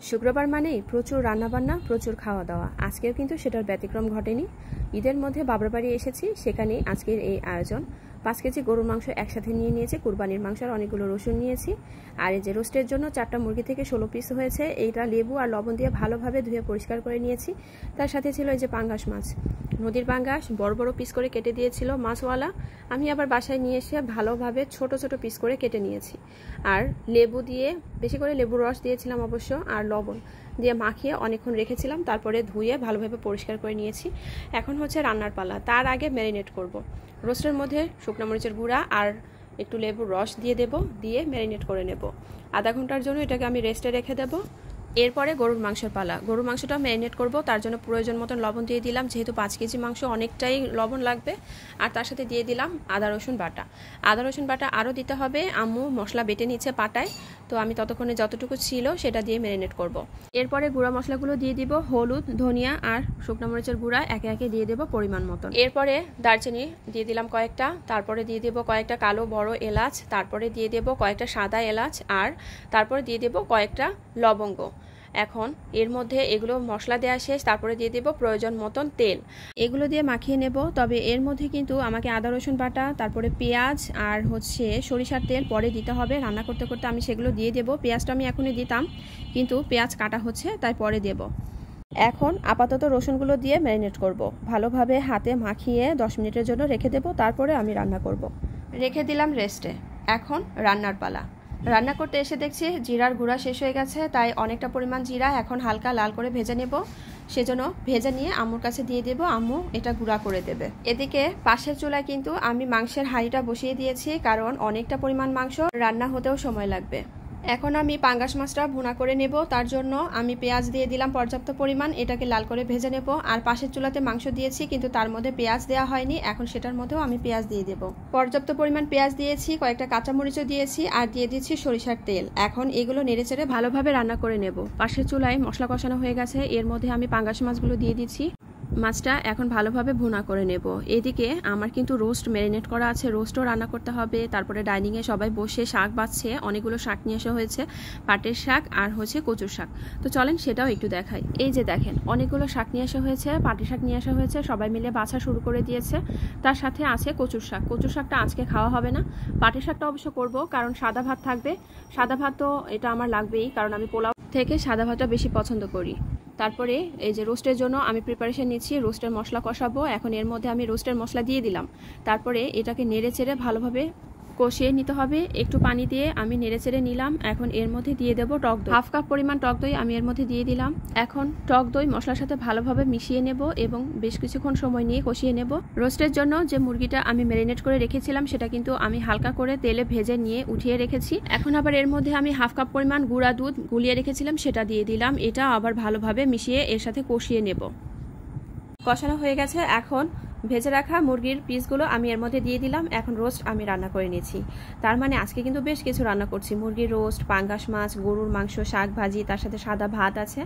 শুক্রবার মানেই প্রচুর রান্নাবান্না, প্রচুর খাওয়া দাওয়া। আজকেও কিন্তু সেটার ব্যতিক্রম ঘটেনি। ঈদের মধ্যে বাবার বাড়ি এসেছি, সেখানে আজকের এই আয়োজন। 5 কেজি গরুর মাংস একসাথে নিয়ে নিয়েছি, কুরবানির মাংস আর অনেকগুলো রসুন নিয়েছি। আর এই যে রোস্টের জন্য 4টা মুরগি থেকে 16 পিস হয়েছে। এইটা লেবু আর লবণ দিয়ে ভালোভাবে ধুয়ে পরিষ্কার করে নিয়েছি। তার সাথে ছিল এই যে পাঙ্গাস মাছ, নদীর পাঙ্গাস, বড় বড় পিস করে কেটে দিয়েছিল মাছওয়ালা। আমি আবার বাসায় নিয়ে এসে ভালোভাবে ছোট ছোট পিস করে কেটে নিয়েছি। আর লেবু দিয়ে, বেশি করে লেবুর রস দিয়েছিলাম অবশ্য, আর লবণ দিয়ে মাখিয়ে অনেকক্ষণ রেখেছিলাম। তারপরে ধুয়ে ভালোভাবে পরিষ্কার করে নিয়েছি। এখন হচ্ছে রান্নার পালা। তার আগে ম্যারিনেট করব। রোস্টের মধ্যে শুকনো মরিচের গুঁড়া আর একটু লেবুর রস দিয়ে দেব, দিয়ে ম্যারিনেট করে নেব। আধা ঘন্টার জন্য এটাকে আমি রেস্টে রেখে দেব। এরপরে গরুর মাংসের পালা। গরুর মাংসটা ম্যারিনেট করব, তার জন্য প্রয়োজন মতন লবণ দিয়ে দিলাম, যেহেতু 5 কেজি মাংস অনেকটাই লবণ লাগবে। আর তার সাথে দিয়ে দিলাম আদা রসুন বাটা। আদা রসুন বাটা আরও দিতে হবে, আম্মু মশলা বেটে নিচ্ছে পাটায়, তো আমি ততক্ষণে যতটুকু ছিল সেটা দিয়ে ম্যারিনেট করব। এরপরে গুঁড়া মশলাগুলো দিয়ে দিব, হলুদ, ধনিয়া আর শুকনো মরিচের গুঁড়া একে একে দিয়ে দেব পরিমাণ মতন। এরপরে দারচিনি দিয়ে দিলাম কয়েকটা, তারপরে দিয়ে দেব কয়েকটা কালো বড় এলাচ, তারপরে দিয়ে দেব কয়েকটা সাদা এলাচ, আর তারপরে দিয়ে দেব কয়েকটা লবঙ্গ। এখন এর মধ্যে এগুলো মশলা দেওয়া শেষ, তারপরে দিয়ে দেব প্রয়োজন মতন তেল। এগুলো দিয়ে মাখিয়ে নেব। তবে এর মধ্যে কিন্তু আমাকে আদা রসুন বাটা, তারপরে পেঁয়াজ আর হচ্ছে সরিষার তেল পরে দিতে হবে। রান্না করতে করতে আমি সেগুলো দিয়ে দেব। পেঁয়াজটা আমি এখনই দিতাম, কিন্তু পেঁয়াজ কাটা হচ্ছে তাই পরে দেব। এখন আপাতত রসুনগুলো দিয়ে ম্যারিনেট করব। ভালোভাবে হাতে মাখিয়ে 10 মিনিটের জন্য রেখে দেব, তারপরে আমি রান্না করব। রেখে দিলাম রেস্টে। এখন রান্নার পালা। রান্না করতে এসে দেখছি জিরার গুঁড়া শেষ হয়ে গেছে, তাই অনেকটা পরিমাণ জিরা এখন হালকা লাল করে ভেজে নেব। সেজন্য ভেজে নিয়ে আম্মুর কাছে দিয়ে দেব, আম্মু এটা গুঁড়া করে দেবে। এদিকে পাশের চুলায় কিন্তু আমি মাংসের হাঁড়িটা বসিয়ে দিয়েছি, কারণ অনেকটা পরিমাণ মাংস রান্না হতেও সময় লাগবে। এখন আমি পাঙ্গাস মাছটা ভুনা করে নেব। তার জন্য আমি পেঁয়াজ দিয়ে দিলাম পর্যাপ্ত পরিমাণ, এটাকে লাল করে ভেজে নেব। আর পাশের চুলাতে মাংস দিয়েছি, কিন্তু তার মধ্যে পেঁয়াজ দেওয়া হয়নি, এখন সেটার মধ্যেও আমি পেঁয়াজ দিয়ে দেব। পর্যাপ্ত পরিমাণ পেঁয়াজ দিয়েছি, কয়েকটা কাঁচামরিচও দিয়েছি, আর দিয়ে দিচ্ছি সরিষার তেল। এখন এগুলো নেড়েচেড়ে ভালোভাবে রান্না করে নেব। পাশের চুলায় মশলা কষানো হয়ে গেছে, এর মধ্যে আমি পাঙ্গাস মাছগুলো দিয়ে দিচ্ছি। মাছটা এখন ভালোভাবে ভুনা করে নেব। এদিকে আমার কিন্তু রোস্ট ম্যারিনেট করা আছে, রোস্টও রান্না করতে হবে। তারপরে ডাইনিংয়ে সবাই বসে শাক বাছছে, অনেকগুলো শাক নিয়ে আসা হয়েছে, পাটের শাক আর হচ্ছে কচুর শাক। তো চলেন সেটাও একটু দেখাই। এই যে দেখেন, অনেকগুলো শাক নিয়ে আসা হয়েছে, পাটের শাক নিয়ে আসা হয়েছে, সবাই মিলে বাছা শুরু করে দিয়েছে। তার সাথে আছে কচুর শাক। কচুর শাকটা আজকে খাওয়া হবে না, পাটের শাকটা অবশ্য করব, কারণ সাদা ভাত থাকবে। সাদা ভাত তো এটা আমার লাগবেই, কারণ আমি পোলাও থেকে সাদা ভাতটা বেশি পছন্দ করি। তারপরে এই যে রোস্টের জন্য আমি প্রিপারেশন নিচ্ছি, রোস্টের মশলা কষাবো। এখন এর মধ্যে আমি রোস্টের মশলা দিয়ে দিলাম, তারপরে এটাকে নেড়ে চেড়ে ভালোভাবে কষিয়ে নিতে হবে। একটু পানি দিয়ে আমি নেড়ে চেড়ে নিলাম। এখন এর মধ্যে দিয়ে দেবো টক দই, 1/2 কাপ পরিমাণ টক দই আমি এর মধ্যে দিয়ে দিলাম। এখন টক দই মশলার সাথে ভালোভাবে মিশিয়ে নেব এবং বেশ কিছুক্ষণ সময় নিয়ে কষিয়ে নেব। রোস্টের জন্য যে মুরগিটা আমি ম্যারিনেট করে রেখেছিলাম, সেটা কিন্তু আমি হালকা করে তেলে ভেজে নিয়ে উঠিয়ে রেখেছি। এখন আবার এর মধ্যে আমি 1/2 কাপ পরিমাণ গুঁড়া দুধ গুলিয়ে রেখেছিলাম, সেটা দিয়ে দিলাম। এটা আবার ভালোভাবে মিশিয়ে এর সাথে কষিয়ে নেব। কষানো হয়ে গেছে, এখন ভেজে রাখা মুরগির পিসগুলো আমি এর মধ্যে দিয়ে দিলাম। এখন রোস্ট আমি রান্না করে নিয়েছি। তার মানে আজকে কিন্তু বেশ কিছু রান্না করছি। মুরগির রোস্ট, পাঙ্গাস মাছ, গরুর মাংস, শাক ভাজি, তার সাথে সাদা ভাত আছে,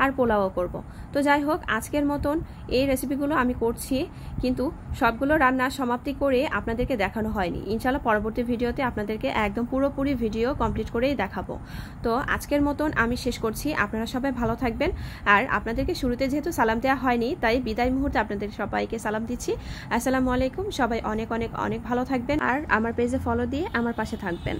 আর পোলাও করব। তো যাই হোক, আজকের মতন এই রেসিপিগুলো আমি করছি, কিন্তু সবগুলো রান্না সমাপ্তি করে আপনাদেরকে দেখানো হয়নি। ইনশাল্লাহ পরবর্তী ভিডিওতে আপনাদেরকে একদম পুরোপুরি ভিডিও কমপ্লিট করেই দেখাবো। তো আজকের মতন আমি শেষ করছি। আপনারা সবাই ভালো থাকবেন। আর আপনাদেরকে শুরুতে যেহেতু সালাম দেওয়া হয়নি, তাই বিদায় মুহূর্তে আপনাদের সবাইকে সালাম দিচ্ছি। আসসালামু আলাইকুম। সবাই অনেক অনেক অনেক ভালো থাকবেন, আর আমার পেজে ফলো দিয়ে আমার পাশে থাকবেন।